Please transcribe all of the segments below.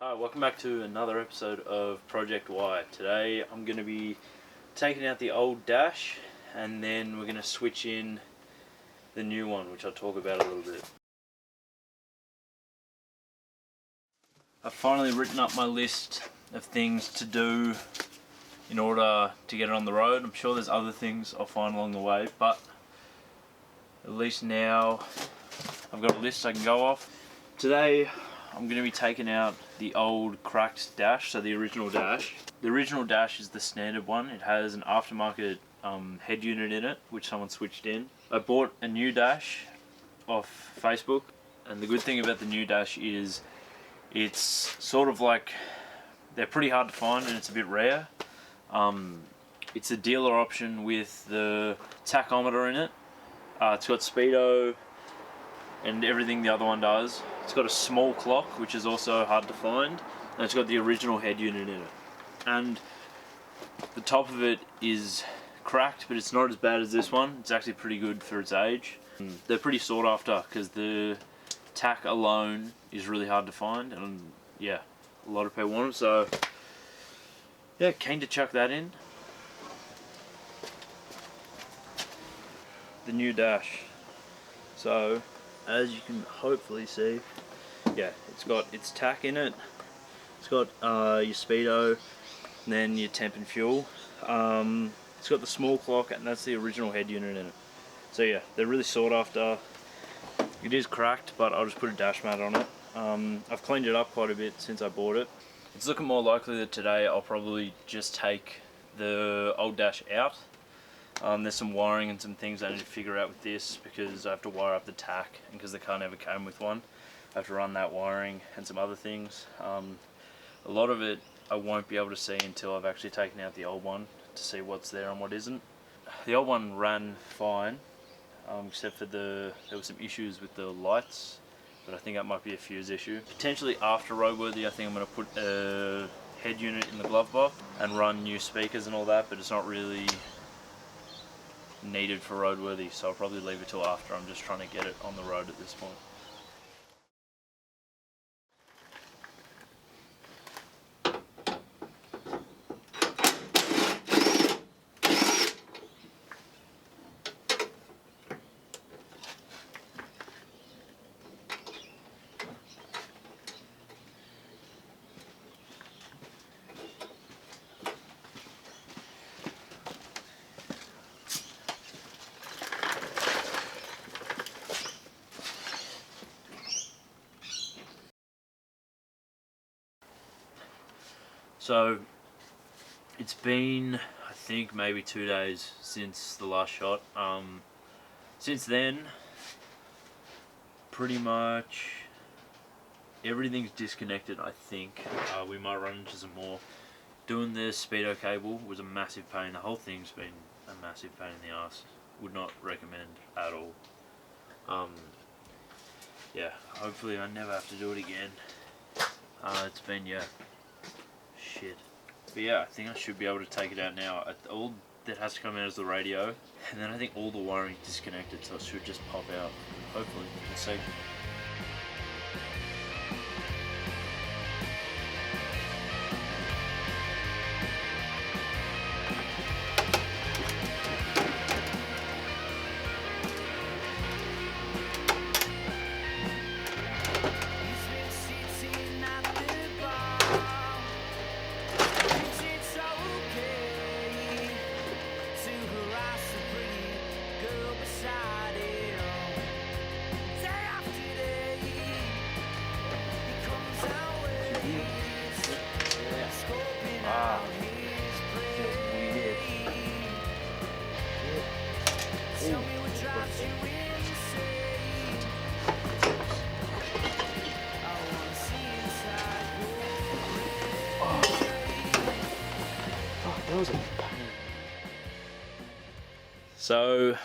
Alright, welcome back to another episode of Project Y. Today I'm going to be taking out the old dash and then we're going to switch in the new one, which I'll talk about a little bit. I've finally written up my list of things to do in order to get it on the road. I'm sure there's other things I'll find along the way, but at least now I've got a list I can go off. Today I'm going to be taking out the old cracked dash, so the original dash. The original dash is the standard one. It has an aftermarket head unit in it, which someone switched in. I bought a new dash off Facebook, and the good thing about the new dash is it's sort of like, they're pretty hard to find and it's a bit rare. It's a dealer option with the tachometer in it. It's got speedo and everything the other one does. It's got a small clock, which is also hard to find, and it's got the original head unit in it. And the top of it is cracked, but it's not as bad as this one. It's actually pretty good for its age. They're pretty sought after because the tach alone is really hard to find, and yeah, a lot of people want them, so yeah, keen to chuck that in. The new dash. So as you can hopefully see, yeah, it's got its tach in it. It's got your speedo, and then your temp and fuel. It's got the small clock, and that's the original head unit in it. So yeah, they're really sought after. It is cracked, but I'll just put a dash mat on it. I've cleaned it up quite a bit since I bought it. It's looking more likely that today I'll probably just take the old dash out. There's some wiring and some things I need to figure out with this because I have to wire up the tach, and because the car never came with one, I have to run that wiring and some other things. A lot of it I won't be able to see until I've actually taken out the old one to see what's there and what isn't. The old one ran fine, except for there were some issues with the lights, but I think that might be a fuse issue. Potentially after roadworthy, I think I'm going to put a head unit in the glove box and run new speakers and all that, but it's not really needed for roadworthy, so I'll probably leave it till after. I'm just trying to get it on the road at this point. So it's been, I think, maybe 2 days since the last shot. Since then, pretty much everything's disconnected, I think. We might run into some more. Doing the speedo cable was a massive pain. The whole thing's been a massive pain in the ass. Would not recommend at all. Yeah, hopefully I never have to do it again. It's been, yeah, shit. But yeah, I think I should be able to take it out now. All that has to come out is the radio, and then I think all the wiring is disconnected, so it should just pop out. Hopefully, we'll see. So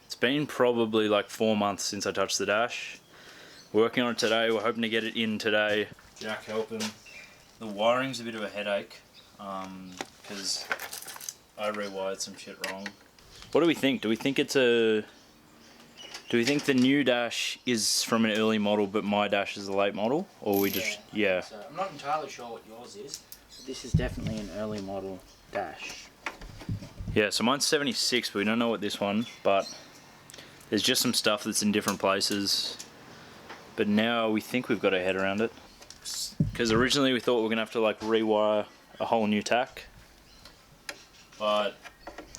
it's been probably like 4 months since I touched the dash. We're working on it today. We're hoping to get it in today. Jack helping. The wiring's a bit of a headache because I rewired some shit wrong. What do we think? Do we think it's a Do we think the new dash is from an early model, but my dash is a late model, or we just So I'm not entirely sure what yours is. But this is definitely an early model dash. Yeah, so mine's 76, but we don't know what this one, but there's just some stuff that's in different places. But now we think we've got our head around it. Because originally we thought we were going to have to like rewire a whole new tach. But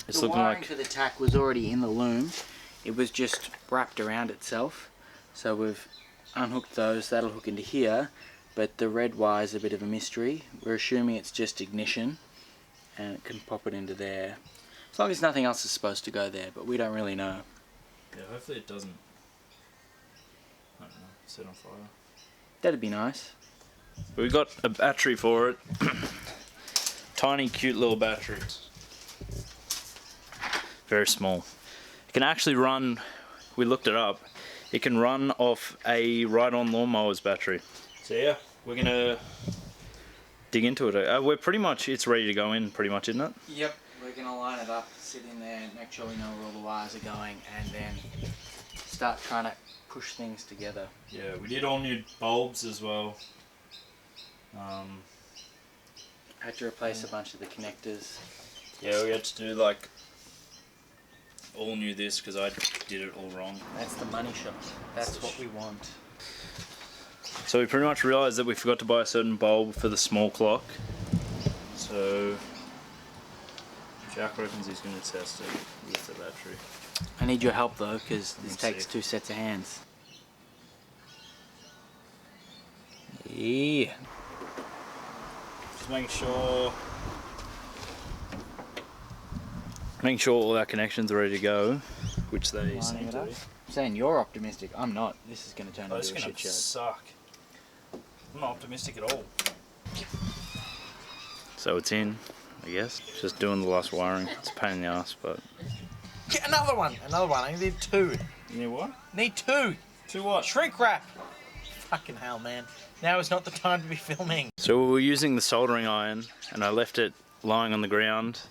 it's the looking wiring like... for the tach was already in the loom. It was just wrapped around itself. So we've unhooked those, that'll hook into here. But the red wire is a bit of a mystery. We're assuming it's just ignition. And it can pop it into there. As long as nothing else is supposed to go there, but we don't really know. Yeah, hopefully it doesn't, I don't know, set on fire. That'd be nice. But we got a battery for it. Tiny, cute little battery. Very small. It can actually run, we looked it up, it can run off a ride-on lawnmower's battery. So yeah, we're gonna dig into it. We're pretty much, it's ready to go in pretty much, isn't it? Yep, we're gonna line it up, sit in there, make sure we know where all the wires are going, and then start trying to push things together. Yeah, we did all new bulbs as well. Had to replace a bunch of the connectors. Yeah, we had to do like all new this because I did it all wrong. That's the money shot. That's what we want. So we pretty much realised that we forgot to buy a certain bulb for the small clock. So Jack reckons he's going to test it with the battery. I need your help though, because this takes 2 sets of hands. Yeah. Just making sure all our connections are ready to go, which they seem to be. I'm saying you're optimistic. I'm not. This is going to turn into a shit show. This is going to suck. I'm not optimistic at all. So it's in, I guess. Just doing the last wiring. It's a pain in the ass, but... Get another one. I need 2. You need what? Need 2. 2 what? Shrink wrap. Fucking hell, man. Now is not the time to be filming. So we were using the soldering iron, and I left it lying on the ground,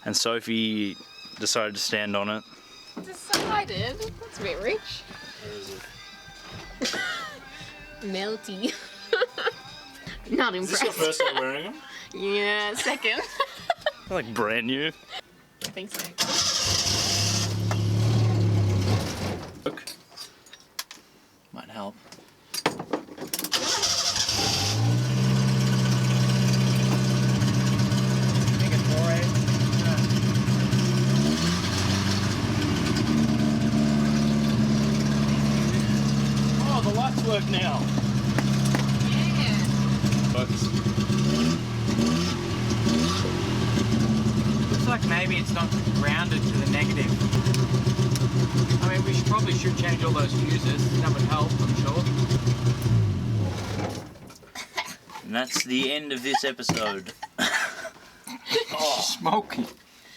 and Sophie decided to stand on it. Decided? That's a bit rich. Where is it? Melty. Not Is impressed. this your first time wearing them? Yeah, second. They're like brand new. I think so. Look. Might help. Oh, the lights work now. Yeah. Focus. Looks like maybe it's not grounded to the negative. I mean, we probably should change all those fuses. That would help, I'm sure. And that's the end of this episode. Oh, smoking.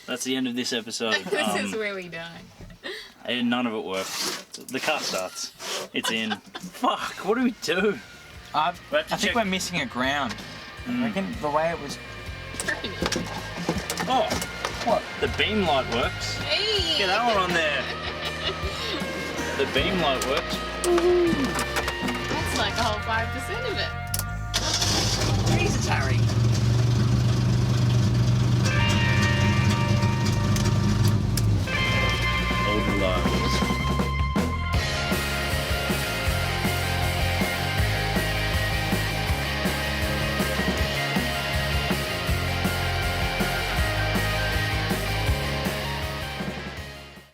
That's the end of this episode. This is where we die. And none of it works. The car starts. It's in. Fuck, what do we do? I We have to think check- we're missing a ground. I reckon the way it was... Oh, What? the beam light works. Hey! Get that one on there. The beam light works. That's like a whole 5% of it. Jesus, Harry.